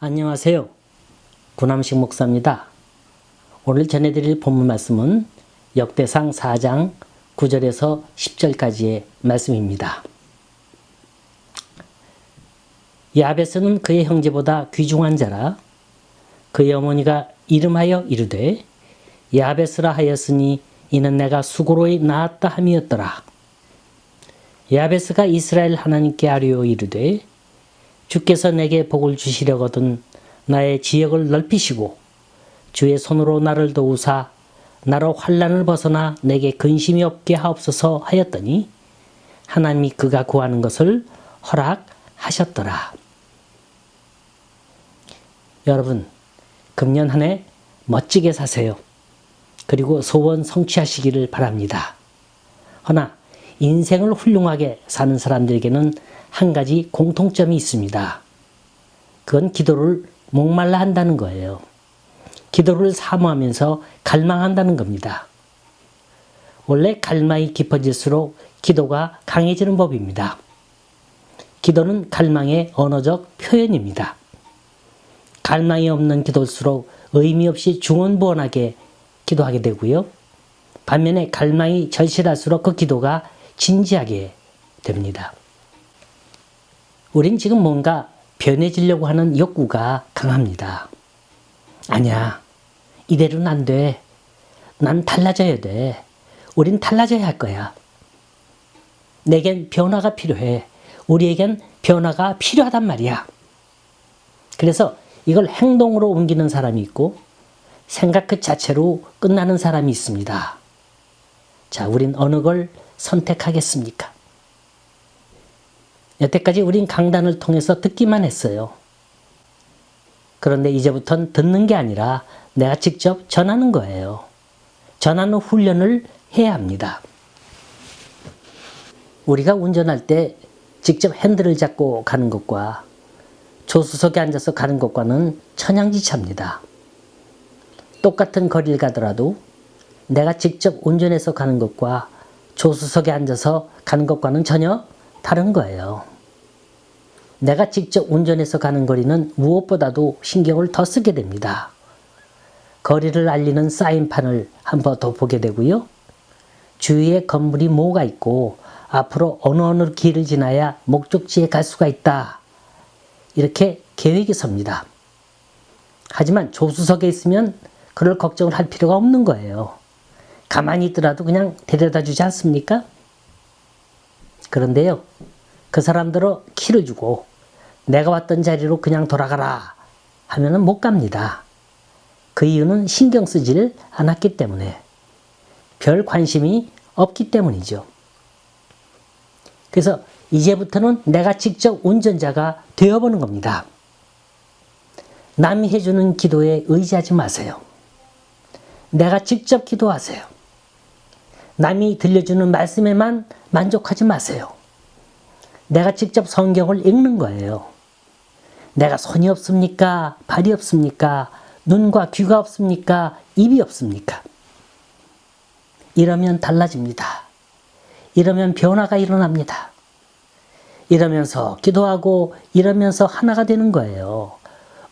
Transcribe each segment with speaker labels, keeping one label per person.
Speaker 1: 안녕하세요. 구남식 목사입니다. 오늘 전해드릴 본문 말씀은 역대상 4장 9절에서 10절까지의 말씀입니다. 야베스는 그의 형제보다 귀중한 자라 그의 어머니가 이름하여 이르되 야베스라 하였으니 이는 내가 수고로 낳았다 함이었더라. 야베스가 이스라엘 하나님께 아뢰어 이르되 주께서 내게 복을 주시려거든 나의 지역을 넓히시고 주의 손으로 나를 도우사 나로 환난을 벗어나 내게 근심이 없게 하옵소서 하였더니 하나님이 그가 구하는 것을 허락하셨더라. 여러분, 금년 한 해 멋지게 사세요. 그리고 소원 성취하시기를 바랍니다. 허나 인생을 훌륭하게 사는 사람들에게는 한 가지 공통점이 있습니다. 그건 기도를 목말라 한다는 거예요. 기도를 사모하면서 갈망한다는 겁니다. 원래 갈망이 깊어질수록 기도가 강해지는 법입니다. 기도는 갈망의 언어적 표현입니다. 갈망이 없는 기도일수록 의미 없이 중언부언하게 기도하게 되고요. 반면에 갈망이 절실할수록 그 기도가 진지하게 됩니다. 우린 지금 뭔가 변해지려고 하는 욕구가 강합니다. 아니야, 이대로는 안 돼. 난 달라져야 돼. 우린 달라져야 할 거야. 내겐 변화가 필요해. 우리에겐 변화가 필요하단 말이야. 그래서 이걸 행동으로 옮기는 사람이 있고 생각 그 자체로 끝나는 사람이 있습니다. 자, 우린 어느 걸 선택하겠습니까? 여태까지 우린 강단을 통해서 듣기만 했어요. 그런데 이제부터는 듣는 게 아니라 내가 직접 전하는 거예요. 전하는 훈련을 해야 합니다. 우리가 운전할 때 직접 핸들을 잡고 가는 것과 조수석에 앉아서 가는 것과는 천양지차입니다. 똑같은 거리를 가더라도 내가 직접 운전해서 가는 것과 조수석에 앉아서 가는 것과는 전혀 다른 거예요. 내가 직접 운전해서 가는 거리는 무엇보다도 신경을 더 쓰게 됩니다. 거리를 알리는 사인판을 한 번 더 보게 되고요. 주위에 건물이 뭐가 있고 앞으로 어느 길을 지나야 목적지에 갈 수가 있다. 이렇게 계획이 섭니다. 하지만 조수석에 있으면 그럴 걱정을 할 필요가 없는 거예요. 가만히 있더라도 그냥 데려다 주지 않습니까? 그런데요, 그 사람들은 키를 주고 내가 왔던 자리로 그냥 돌아가라 하면은 못 갑니다. 그 이유는 신경 쓰지를 않았기 때문에, 별 관심이 없기 때문이죠. 그래서 이제부터는 내가 직접 운전자가 되어보는 겁니다. 남이 해주는 기도에 의지하지 마세요. 내가 직접 기도하세요. 남이 들려주는 말씀에만 만족하지 마세요. 내가 직접 성경을 읽는 거예요. 내가 손이 없습니까? 발이 없습니까? 눈과 귀가 없습니까? 입이 없습니까? 이러면 달라집니다. 이러면 변화가 일어납니다. 이러면서 기도하고 이러면서 하나가 되는 거예요.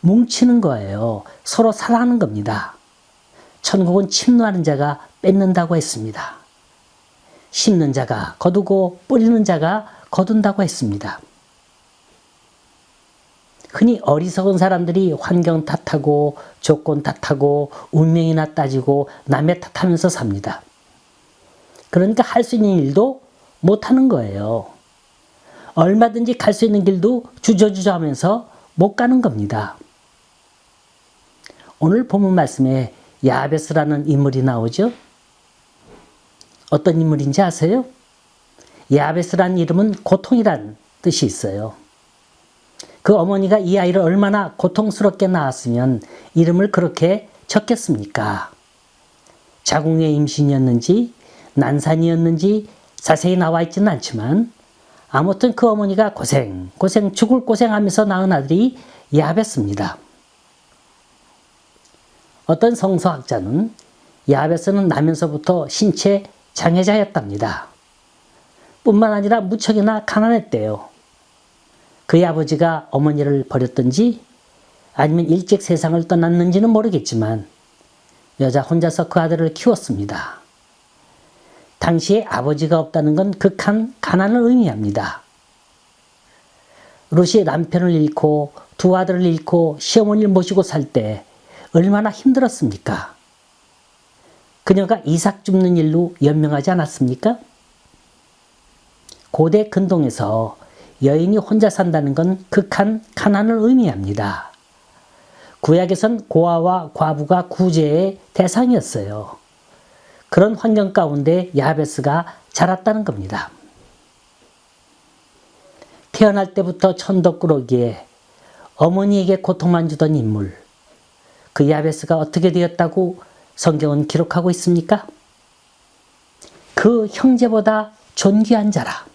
Speaker 1: 뭉치는 거예요. 서로 사랑하는 겁니다. 천국은 침노하는 자가 뺏는다고 했습니다. 심는 자가 거두고 뿌리는 자가 거둔다고 했습니다. 흔히 어리석은 사람들이 환경 탓하고 조건 탓하고 운명이나 따지고 남의 탓하면서 삽니다. 그러니까 할 수 있는 일도 못하는 거예요. 얼마든지 갈 수 있는 길도 주저주저 하면서 못 가는 겁니다. 오늘 본문 말씀에 야베스라는 인물이 나오죠. 어떤 인물인지 아세요? 야베스라는 이름은 고통이란 뜻이 있어요. 그 어머니가 이 아이를 얼마나 고통스럽게 낳았으면 이름을 그렇게 적겠습니까? 자궁의 임신이었는지 난산이었는지 자세히 나와 있지는 않지만 아무튼 그 어머니가 고생 죽을 고생하면서 낳은 아들이 야베스입니다. 어떤 성서학자는 야베스는 나면서부터 신체 장애자였답니다. 뿐만 아니라 무척이나 가난했대요. 그의 아버지가 어머니를 버렸든지 아니면 일찍 세상을 떠났는지는 모르겠지만 여자 혼자서 그 아들을 키웠습니다. 당시에 아버지가 없다는 건 극한 가난을 의미합니다. 룻이 남편을 잃고 두 아들을 잃고 시어머니를 모시고 살 때 얼마나 힘들었습니까? 그녀가 이삭 줍는 일로 연명하지 않았습니까? 고대 근동에서 여인이 혼자 산다는 건 극한 가난을 의미합니다. 구약에선 고아와 과부가 구제의 대상이었어요. 그런 환경 가운데 야베스가 자랐다는 겁니다. 태어날 때부터 천덕꾸러기에 어머니에게 고통만 주던 인물, 그 야베스가 어떻게 되었다고 성경은 기록하고 있습니까? 그 형제보다 존귀한 자라.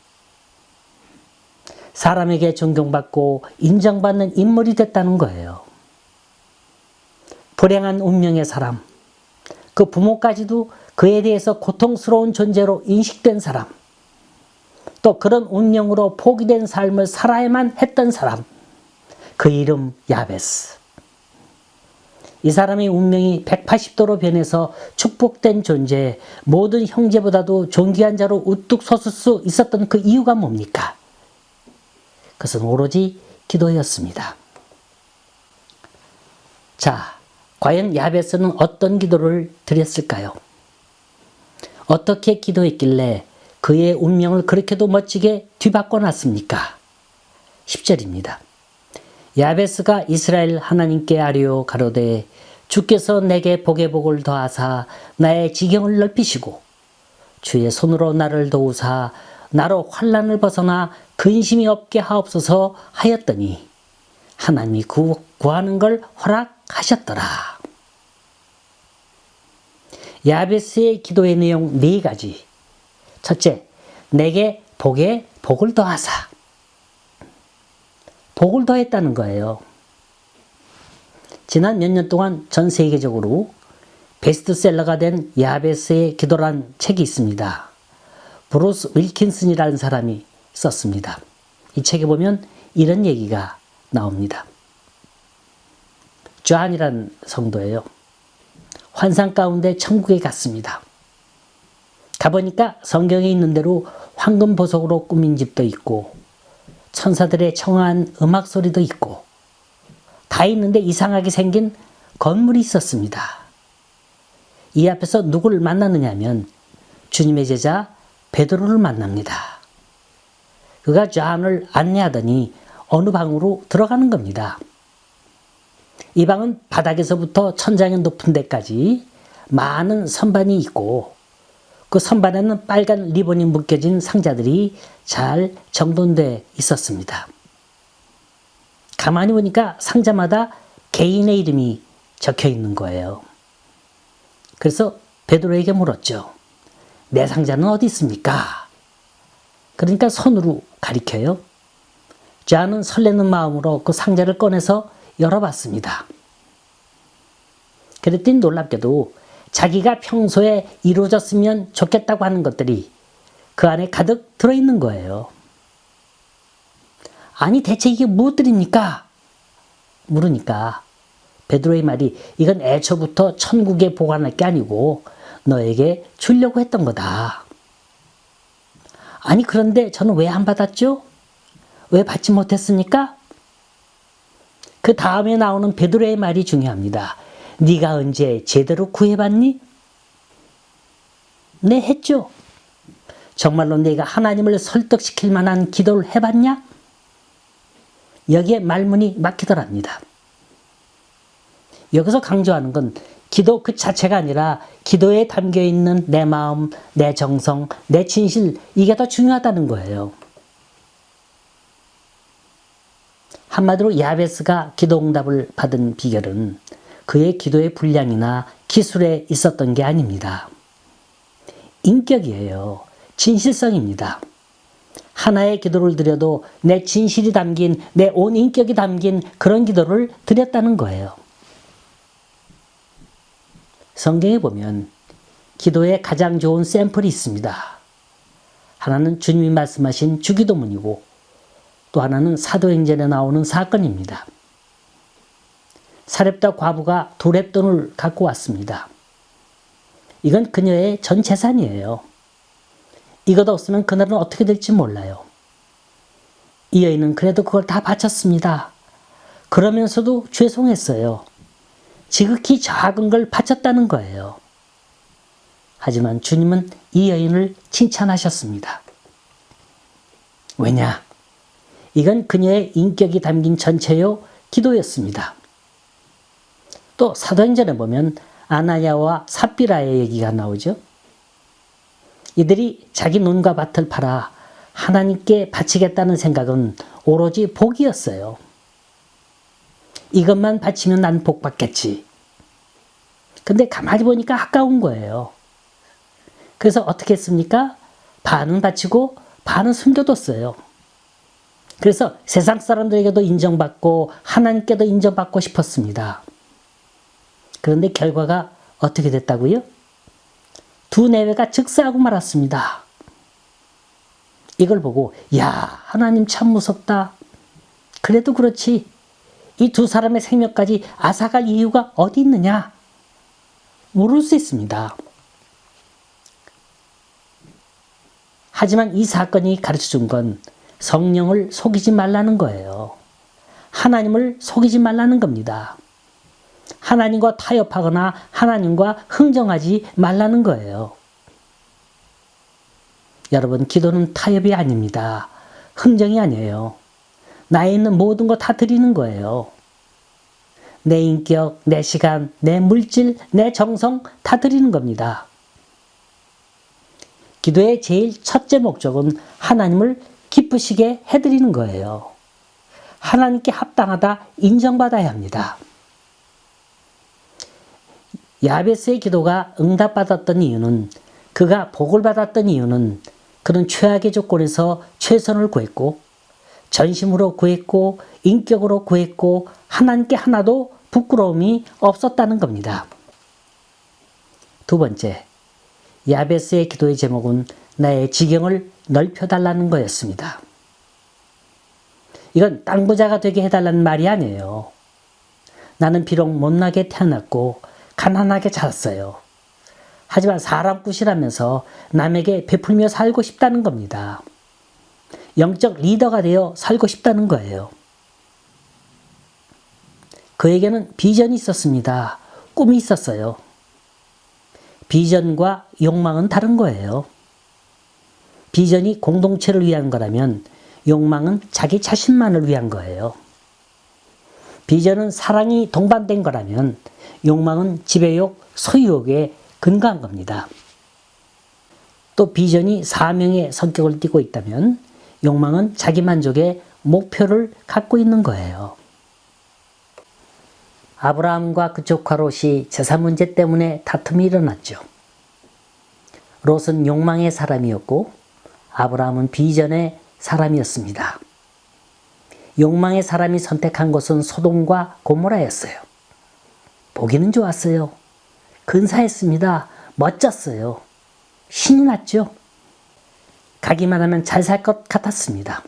Speaker 1: 사람에게 존경받고 인정받는 인물이 됐다는 거예요. 불행한 운명의 사람, 그 부모까지도 그에 대해서 고통스러운 존재로 인식된 사람, 또 그런 운명으로 포기된 삶을 살아야만 했던 사람, 그 이름 야베스. 이 사람의 운명이 180도로 변해서 축복된 존재, 모든 형제보다도 존귀한 자로 우뚝 섰을 수 있었던 그 이유가 뭡니까? 그것은 오로지 기도였습니다. 자, 과연 야베스는 어떤 기도를 드렸을까요? 어떻게 기도했길래 그의 운명을 그렇게도 멋지게 뒤바꿔 놨습니까? 10절입니다. 야베스가 이스라엘 하나님께 아뢰어 가로되 주께서 내게 복의 복을 더하사 나의 지경을 넓히시고 주의 손으로 나를 도우사 나로 환난을 벗어나 근심이 없게 하옵소서 하였더니 하나님이 구하는 걸 허락하셨더라. 야베스의 기도의 내용 4가지. 첫째, 내게 복에 복을 더하사. 복을 더했다는 거예요. 지난 몇 년 동안 전 세계적으로 베스트셀러가 된 야베스의 기도란 책이 있습니다. 브루스 윌킨슨이라는 사람이 썼습니다. 이 책에 보면 이런 얘기가 나옵니다. 존이라는 성도예요. 환상 가운데 천국에 갔습니다. 가보니까 성경에 있는 대로 황금 보석으로 꾸민 집도 있고 천사들의 청아한 음악 소리도 있고 다 있는데 이상하게 생긴 건물이 있었습니다. 이 앞에서 누구를 만나느냐 하면 주님의 제자 베드로를 만납니다. 그가 존을 안내하더니 어느 방으로 들어가는 겁니다. 이 방은 바닥에서부터 천장의 높은 데까지 많은 선반이 있고 그 선반에는 빨간 리본이 묶여진 상자들이 잘 정돈돼 있었습니다. 가만히 보니까 상자마다 개인의 이름이 적혀 있는 거예요. 그래서 베드로에게 물었죠. 내 상자는 어디 있습니까? 그러니까 손으로 가리켜요. 존은 설레는 마음으로 그 상자를 꺼내서 열어봤습니다. 그랬더니 놀랍게도 자기가 평소에 이루어졌으면 좋겠다고 하는 것들이 그 안에 가득 들어있는 거예요. 아니 대체 이게 무엇들입니까? 물으니까 베드로의 말이 이건 애초부터 천국에 보관할 게 아니고 너에게 주려고 했던 거다. 아니 그런데 저는 왜 안 받았죠? 왜 받지 못했습니까? 그 다음에 나오는 베드로의 말이 중요합니다. 네가 언제 제대로 구해봤니? 네, 했죠. 정말로 내가 하나님을 설득시킬 만한 기도를 해봤냐? 여기에 말문이 막히더랍니다. 여기서 강조하는 건 기도 그 자체가 아니라 기도에 담겨있는 내 마음, 내 정성, 내 진실, 이게 더 중요하다는 거예요. 한마디로 야베스가 기도응답을 받은 비결은 그의 기도의 분량이나 기술에 있었던 게 아닙니다. 인격이에요. 진실성입니다. 하나의 기도를 드려도 내 진실이 담긴, 내 온 인격이 담긴 그런 기도를 드렸다는 거예요. 성경에 보면 기도에 가장 좋은 샘플이 있습니다. 하나는 주님이 말씀하신 주기도문이고 또 하나는 사도행전에 나오는 사건입니다. 사렙다 과부가 두 렙돈을 갖고 왔습니다. 이건 그녀의 전 재산이에요. 이것 없으면 그날은 어떻게 될지 몰라요. 이 여인은 그래도 그걸 다 바쳤습니다. 그러면서도 죄송했어요. 지극히 작은 걸 바쳤다는 거예요. 하지만 주님은 이 여인을 칭찬하셨습니다. 왜냐? 이건 그녀의 인격이 담긴 전체요 기도였습니다. 또 사도행전에 보면 아나니아와 삽비라의 얘기가 나오죠. 이들이 자기 논과 밭을 팔아 하나님께 바치겠다는 생각은 오로지 복이었어요. 이것만 바치면 난 복 받겠지. 근데 가만히 보니까 아까운 거예요. 그래서 어떻게 했습니까? 반은 바치고 반은 숨겨뒀어요. 그래서 세상 사람들에게도 인정받고 하나님께도 인정받고 싶었습니다. 그런데 결과가 어떻게 됐다고요? 두 내외가 즉사하고 말았습니다. 이걸 보고 야, 하나님 참 무섭다. 그래도 그렇지. 이 두 사람의 생명까지 앗아갈 이유가 어디 있느냐? 물을 수 있습니다. 하지만 이 사건이 가르쳐준 건 성령을 속이지 말라는 거예요. 하나님을 속이지 말라는 겁니다. 하나님과 타협하거나 하나님과 흥정하지 말라는 거예요. 여러분, 기도는 타협이 아닙니다. 흥정이 아니에요. 나에 있는 모든 거 다 드리는 거예요. 내 인격, 내 시간, 내 물질, 내 정성 다 드리는 겁니다. 기도의 제일 첫째 목적은 하나님을 기쁘시게 해드리는 거예요. 하나님께 합당하다 인정받아야 합니다. 야베스의 기도가 응답받았던 이유는, 그가 복을 받았던 이유는 그는 최악의 조건에서 최선을 구했고 전심으로 구했고 인격으로 구했고 하나님께 하나도 부끄러움이 없었다는 겁니다. 두 번째, 야베스의 기도의 제목은 나의 지경을 넓혀달라는 거였습니다. 이건 땅 부자가 되게 해달라는 말이 아니에요. 나는 비록 못나게 태어났고 가난하게 자랐어요. 하지만 사람꾼이라면서 남에게 베풀며 살고 싶다는 겁니다. 영적 리더가 되어 살고 싶다는 거예요. 그에게는 비전이 있었습니다. 꿈이 있었어요. 비전과 욕망은 다른 거예요. 비전이 공동체를 위한 거라면 욕망은 자기 자신만을 위한 거예요. 비전은 사랑이 동반된 거라면 욕망은 지배욕, 소유욕에 근거한 겁니다. 또 비전이 사명의 성격을 띠고 있다면 욕망은 자기만족의 목표를 갖고 있는 거예요. 아브라함과 그 조카 롯이 재산 문제 때문에 다툼이 일어났죠. 롯은 욕망의 사람이었고 아브라함은 비전의 사람이었습니다. 욕망의 사람이 선택한 곳은 소돔과 고모라였어요. 보기는 좋았어요. 근사했습니다. 멋졌어요. 신이 났죠. 가기만 하면 잘 살 것 같았습니다.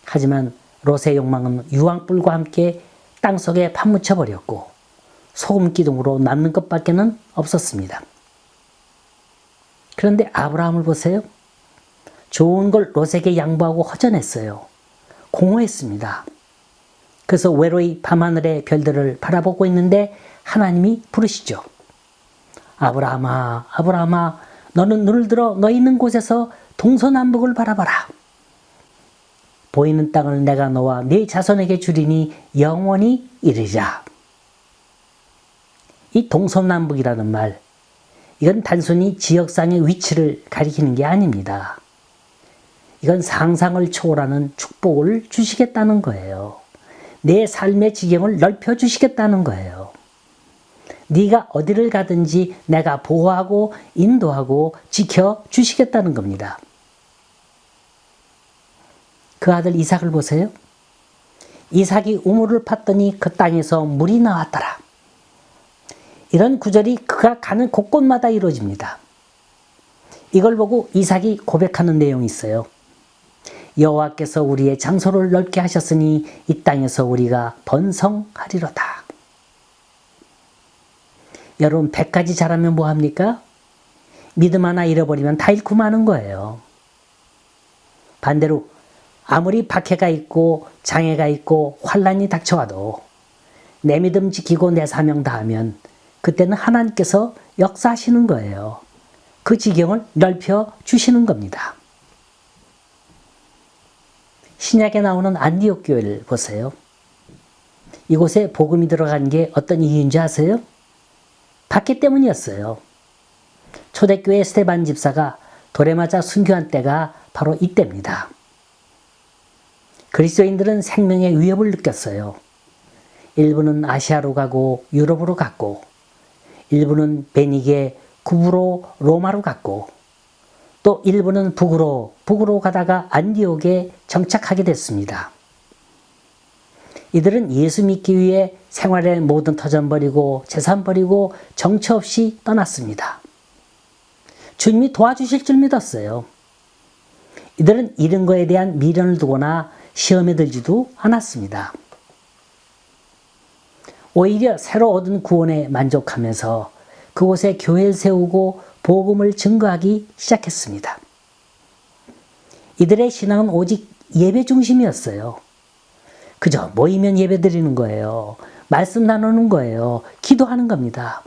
Speaker 1: 하지만 롯의 욕망은 유황불과 함께 땅속에 파묻혀 버렸고 소금 기둥으로 남는 것밖에는 없었습니다. 그런데 아브라함을 보세요. 좋은 걸 롯에게 양보하고 허전했어요. 공허했습니다. 그래서 외로이 밤하늘의 별들을 바라보고 있는데 하나님이 부르시죠. 아브라함아, 아브라함아, 너는 눈을 들어 너 있는 곳에서 동서남북을 바라봐라. 보이는 땅을 내가 너와 네 자손에게 주리니 영원히 이르자. 이 동서남북이라는 말, 이건 단순히 지역상의 위치를 가리키는 게 아닙니다. 이건 상상을 초월하는 축복을 주시겠다는 거예요. 내 삶의 지경을 넓혀주시겠다는 거예요. 네가 어디를 가든지 내가 보호하고 인도하고 지켜주시겠다는 겁니다. 그 아들 이삭을 보세요. 이삭이 우물을 팠더니 그 땅에서 물이 나왔더라. 이런 구절이 그가 가는 곳곳마다 이루어집니다. 이걸 보고 이삭이 고백하는 내용이 있어요. 여호와께서 우리의 장소를 넓게 하셨으니 이 땅에서 우리가 번성하리로다. 여러분 100가지 잘하면 뭐합니까? 믿음 하나 잃어버리면 다 잃고 마는 거예요. 반대로 아무리 박해가 있고 장애가 있고 환난이 닥쳐와도 내 믿음 지키고 내 사명 다하면 그때는 하나님께서 역사하시는 거예요. 그 지경을 넓혀 주시는 겁니다. 신약에 나오는 안디옥 교회를 보세요. 이곳에 복음이 들어간 게 어떤 이유인지 아세요? 박해 때문이었어요. 초대교회 스데반 집사가 돌에 맞아 순교한 때가 바로 이때입니다. 그리스도인들은 생명의 위협을 느꼈어요. 일부는 아시아로 가고 유럽으로 갔고, 일부는 베니게 구부로 로마로 갔고, 또 일부는 북으로 가다가 안디옥에 정착하게 됐습니다. 이들은 예수 믿기 위해 생활의 모든 터전 버리고 재산 버리고 정처 없이 떠났습니다. 주님이 도와주실 줄 믿었어요. 이들은 잃은 거에 대한 미련을 두거나 시험에 들지도 않았습니다. 오히려 새로 얻은 구원에 만족하면서 그곳에 교회를 세우고 복음을 증거하기 시작했습니다. 이들의 신앙은 오직 예배 중심이었어요. 그저 모이면 예배 드리는 거예요. 말씀 나누는 거예요. 기도하는 겁니다.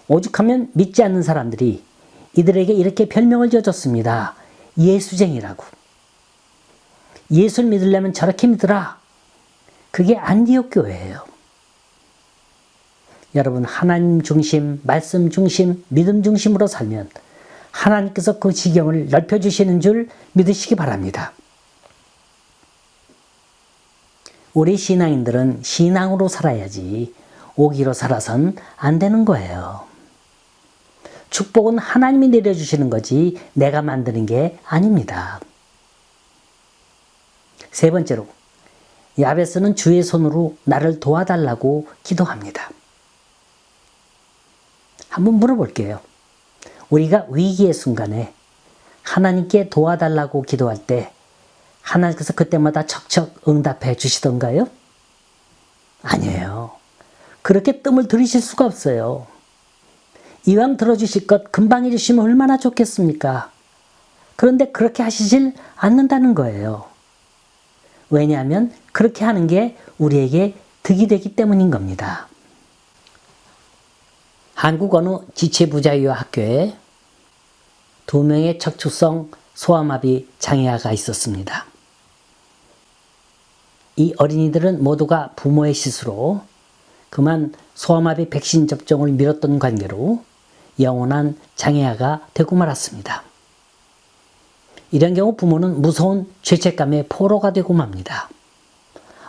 Speaker 1: 오죽하면 믿지 않는 사람들이 이들에게 이렇게 별명을 지어줬습니다. 예수쟁이라고. 예수를 믿으려면 저렇게 믿으라. 그게 안디옥 교회예요. 여러분, 하나님 중심, 말씀 중심, 믿음 중심으로 살면 하나님께서 그 지경을 넓혀주시는 줄 믿으시기 바랍니다. 우리 신앙인들은 신앙으로 살아야지 오기로 살아선 안 되는 거예요. 축복은 하나님이 내려주시는 거지 내가 만드는 게 아닙니다. 세 번째로, 야베스는 주의 손으로 나를 도와달라고 기도합니다. 한번 물어볼게요. 우리가 위기의 순간에 하나님께 도와달라고 기도할 때 하나님께서 그때마다 척척 응답해 주시던가요? 아니에요. 그렇게 뜸을 들이실 수가 없어요. 이왕 들어주실 것 금방 해주시면 얼마나 좋겠습니까? 그런데 그렇게 하시질 않는다는 거예요. 왜냐하면 그렇게 하는 게 우리에게 득이 되기 때문인 겁니다. 한국 어느 지체부자유아 학교에 2명의 척추성 소아마비 장애아가 있었습니다. 이 어린이들은 모두가 부모의 실수로 그만 소아마비 백신 접종을 미뤘던 관계로 영원한 장애아가 되고 말았습니다. 이런 경우 부모는 무서운 죄책감에 포로가 되고 맙니다.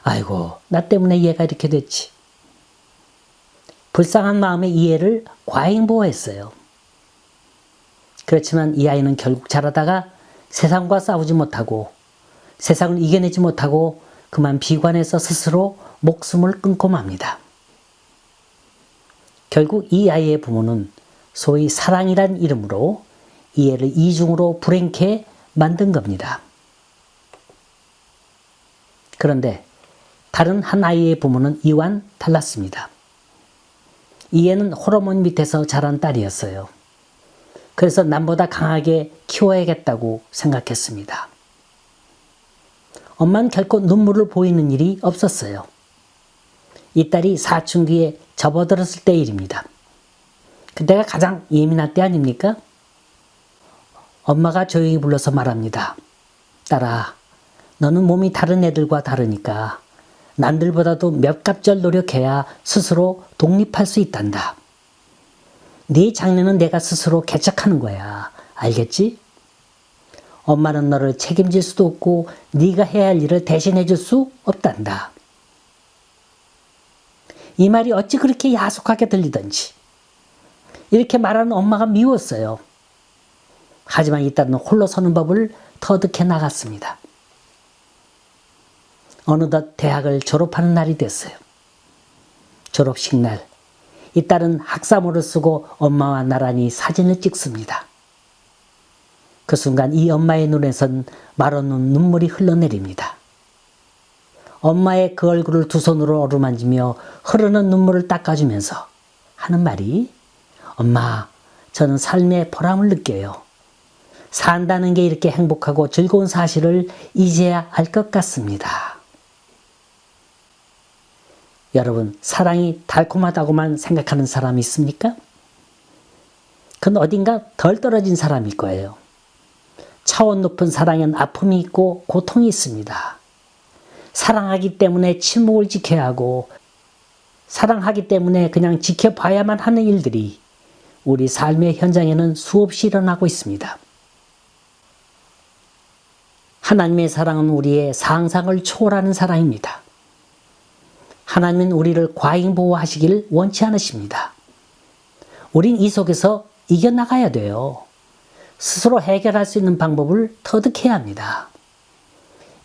Speaker 1: 아이고, 나 때문에 얘가 이렇게 됐지. 불쌍한 마음의 이해를 과잉보호했어요. 그렇지만 이 아이는 결국 자라다가 세상과 싸우지 못하고 세상을 이겨내지 못하고 그만 비관해서 스스로 목숨을 끊고 맙니다. 결국 이 아이의 부모는 소위 사랑이란 이름으로 이 애를 이중으로 불행케 만든 겁니다. 그런데 다른 한 아이의 부모는 이와는 달랐습니다. 이 애는 호르몬 밑에서 자란 딸이었어요. 그래서 남보다 강하게 키워야겠다고 생각했습니다. 엄마는 결코 눈물을 보이는 일이 없었어요. 이 딸이 사춘기에 접어들었을 때 일입니다. 그때가 가장 예민할 때 아닙니까? 엄마가 조용히 불러서 말합니다. 딸아, 너는 몸이 다른 애들과 다르니까 남들보다도 몇 갑절 노력해야 스스로 독립할 수 있단다. 네 장래는 내가 스스로 개척하는 거야. 알겠지? 엄마는 너를 책임질 수도 없고 네가 해야 할 일을 대신해 줄 수 없단다. 이 말이 어찌 그렇게 야속하게 들리던지 이렇게 말하는 엄마가 미웠어요. 하지만 이 딸은 홀로 서는 법을 터득해 나갔습니다. 어느덧 대학을 졸업하는 날이 됐어요. 졸업식 날, 이 딸은 학사모를 쓰고 엄마와 나란히 사진을 찍습니다. 그 순간 이 엄마의 눈에선 말없는 눈물이 흘러내립니다. 엄마의 그 얼굴을 두 손으로 어루만지며 흐르는 눈물을 닦아주면서 하는 말이 엄마, 저는 삶의 보람을 느껴요. 산다는 게 이렇게 행복하고 즐거운 사실을 이제야 알 것 같습니다. 여러분, 사랑이 달콤하다고만 생각하는 사람이 있습니까? 그건 어딘가 덜 떨어진 사람일 거예요. 차원 높은 사랑엔 아픔이 있고 고통이 있습니다. 사랑하기 때문에 침묵을 지켜야 하고 사랑하기 때문에 그냥 지켜봐야만 하는 일들이 우리 삶의 현장에는 수없이 일어나고 있습니다. 하나님의 사랑은 우리의 상상을 초월하는 사랑입니다. 하나님은 우리를 과잉보호하시길 원치 않으십니다. 우린 이 속에서 이겨나가야 돼요. 스스로 해결할 수 있는 방법을 터득해야 합니다.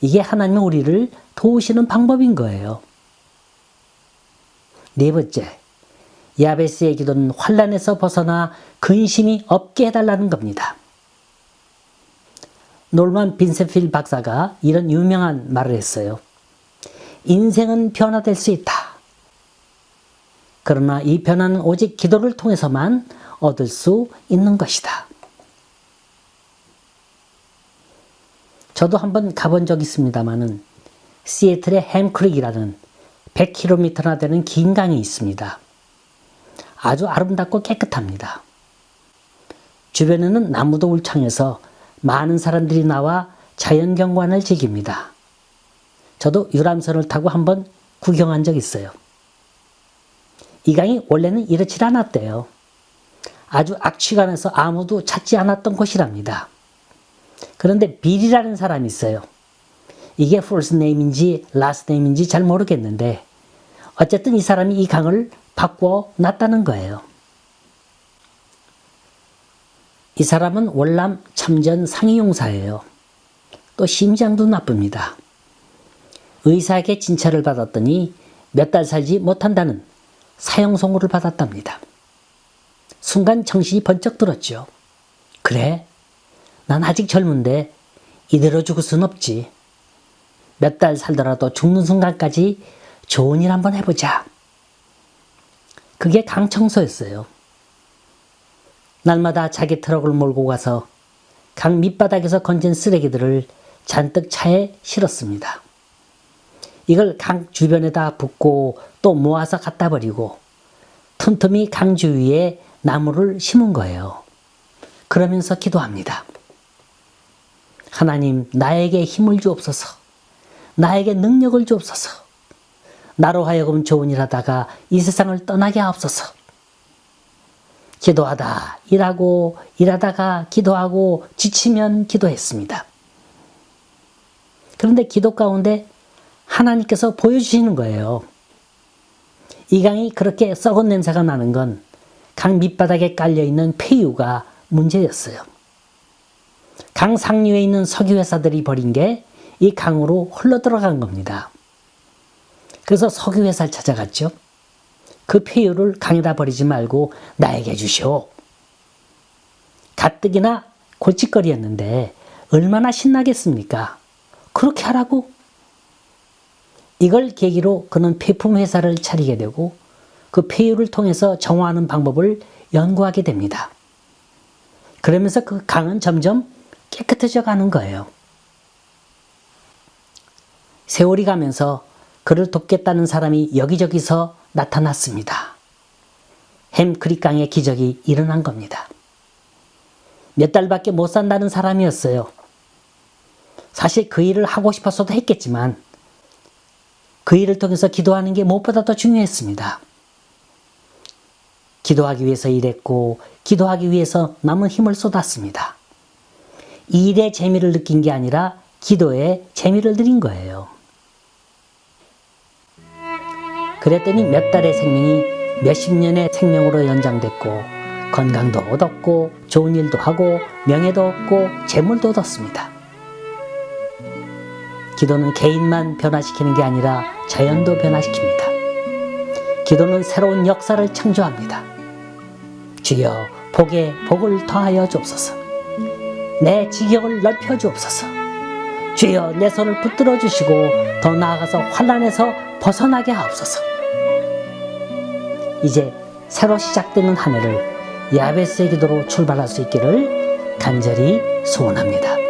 Speaker 1: 이게 하나님은 우리를 도우시는 방법인 거예요. 네 번째, 야베스의 기도는 환난에서 벗어나 근심이 없게 해달라는 겁니다. 놀만 빈센필 박사가 이런 유명한 말을 했어요. 인생은 변화될 수 있다. 그러나 이 변화는 오직 기도를 통해서만 얻을 수 있는 것이다. 저도 한번 가본 적이 있습니다만은 시애틀의 햄크릭이라는 100km나 되는 긴 강이 있습니다. 아주 아름답고 깨끗합니다. 주변에는 나무도 울창해서 많은 사람들이 나와 자연경관을 즐깁니다. 저도 유람선을 타고 한번 구경한 적이 있어요. 이 강이 원래는 이렇지 않았대요. 아주 악취가 나서 아무도 찾지 않았던 곳이랍니다. 그런데 빌이라는 사람이 있어요. 이게 first name인지 last name인지 잘 모르겠는데 어쨌든 이 사람이 이 강을 바꾸어 놨다는 거예요. 이 사람은 월남 참전 상위용사예요. 또 심장도 나쁩니다. 의사에게 진찰을 받았더니 몇 달 살지 못한다는 사형 선고를 받았답니다. 순간 정신이 번쩍 들었죠. 그래, 난 아직 젊은데 이대로 죽을 순 없지. 몇 달 살더라도 죽는 순간까지 좋은 일 한번 해보자. 그게 강 청소였어요. 날마다 자기 트럭을 몰고 가서 강 밑바닥에서 건진 쓰레기들을 잔뜩 차에 실었습니다. 이걸 강 주변에다 붓고 또 모아서 갖다 버리고 틈틈이 강 주위에 나무를 심은 거예요. 그러면서 기도합니다. 하나님, 나에게 힘을 주옵소서. 나에게 능력을 주옵소서. 나로 하여금 좋은 일 하다가 이 세상을 떠나게 하옵소서. 기도하다 일하고 일하다가 기도하고 지치면 기도했습니다. 그런데 기도 가운데 하나님께서 보여주시는 거예요. 이 강이 그렇게 썩은 냄새가 나는 건 강 밑바닥에 깔려있는 폐유가 문제였어요. 강 상류에 있는 석유회사들이 버린 게 이 강으로 흘러들어간 겁니다. 그래서 석유회사를 찾아갔죠. 그 폐유를 강에다 버리지 말고 나에게 주시오. 가뜩이나 골칫거리였는데 얼마나 신나겠습니까? 그렇게 하라고? 이걸 계기로 그는 폐품회사를 차리게 되고 그 폐유를 통해서 정화하는 방법을 연구하게 됩니다. 그러면서 그 강은 점점 깨끗해져 가는 거예요. 세월이 가면서 그를 돕겠다는 사람이 여기저기서 나타났습니다. 햄크릭 강의 기적이 일어난 겁니다. 몇 달밖에 못 산다는 사람이었어요. 사실 그 일을 하고 싶어서도 했겠지만 그 일을 통해서 기도하는 게 무엇보다 더 중요했습니다. 기도하기 위해서 일했고 기도하기 위해서 남은 힘을 쏟았습니다. 이 일의 재미를 느낀 게 아니라 기도에 재미를 들인 거예요. 그랬더니 몇 달의 생명이 몇십 년의 생명으로 연장됐고 건강도 얻었고 좋은 일도 하고 명예도 얻고 재물도 얻었습니다. 기도는 개인만 변화시키는 게 아니라 자연도 변화시킵니다. 기도는 새로운 역사를 창조합니다. 주여, 복에 복을 더하여 주옵소서. 내 지경을 넓혀 주옵소서. 주여, 내 손을 붙들어 주시고 더 나아가서 환난에서 벗어나게 하옵소서. 이제 새로 시작되는 한 해를 야베스의 기도로 출발할 수 있기를 간절히 소원합니다.